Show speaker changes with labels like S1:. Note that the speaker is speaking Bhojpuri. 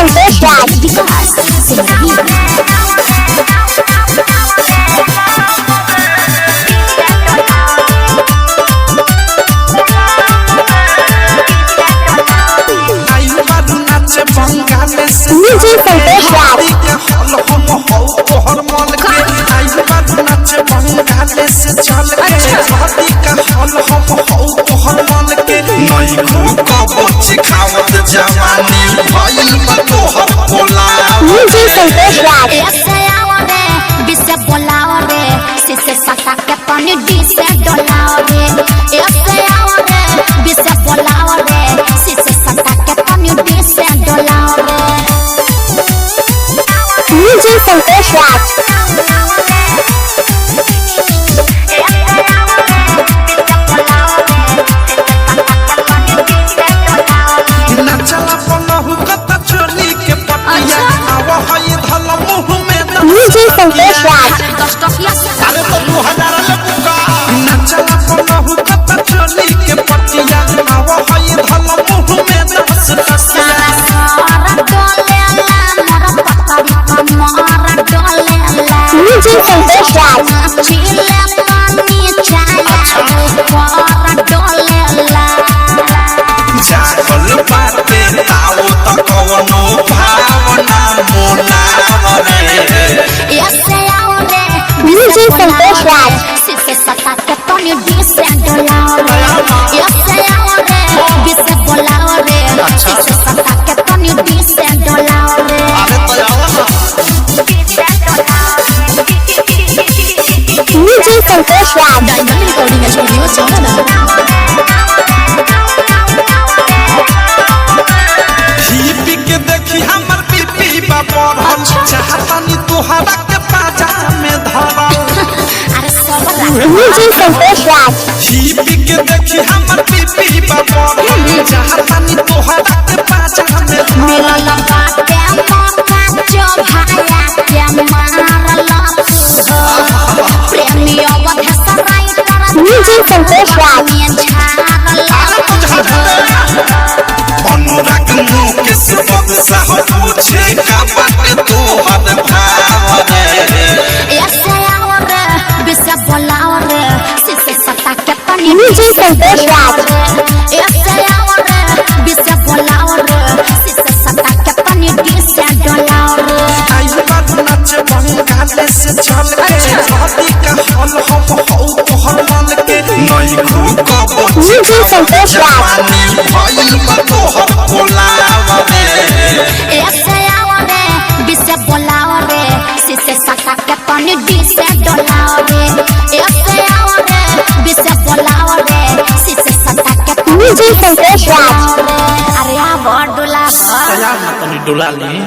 S1: संतोष राज विकास डीजे संतोष राज डीजे संतोष राज
S2: बिसे बोलाओ रे सिसे सटा के पानी डिसे डोलाओ रे ऐसे आओ रे बिसे बोलाओ रे सिसे सटा के पानी डिसे डोलाओ रे
S1: डीजे संतोष राज डीजे संतोष राज
S3: अरे तो 2000 ले बुका नचला पलहु कत चली के पटिया आवा हई धल मुंह में दस रसिया
S1: डीजे संतोष राज
S3: जागल बाटे ताओ त कवनो भावना मोलावरे
S1: डीजे संतोष राज
S2: सिसे सटा के पानी डिसे डोलाओ रे ऐसे आओ रे बिसे बोलाओ रे सिसे सटा के पानी डिसे डोलाओ रे
S3: अरे तो आवा
S1: डीजे संतोष राज
S2: डायमंड रिकॉर्डिंग स्टूडियो चौराहा
S3: पी के देखी हमर पीपी बा बढ़ल चाहतानी तोहरा के पाजा में धरल
S2: अरे सब
S1: डीजे संतोष राज
S3: पी के देखी हमर पीपी बा बढ़ल चाहतानी तोहरा के पाजा में धरल
S2: मेरा लगा के मौका जो भाया के मारला प्रेमी अवध सराय कर
S1: डीजे संतोष राज
S3: अनुराग मुकेश बदसा हो पूछे का बात तोहर भाव रे
S2: ऐसे आओ रे बिसे बोलाओ रे सिसे सटा के पानी
S1: डीजे संतोष राज
S2: ऐसे आओ रे बिसे बोलाओ रे सिसे सटा के पानी डिसे डोलाओ रे
S3: आई बात नच बंगाले से चल के शादी का हल हम हो तोहर मन के नहीं खूब को
S1: डीजे संतोष राज
S3: भइल बा तोहर बोलावरे
S2: ऐसे आओ रे बिसे बोलाओ रे सिसे सटा के पानी डिसे डोलाओ रे ऐसे आओ रे बिसे बोलाओ रे सिसे सटा के पानी
S1: डीजे संतोष राज
S2: अरे आ बड़ डोला
S3: तैयार ना तनी डोला ली।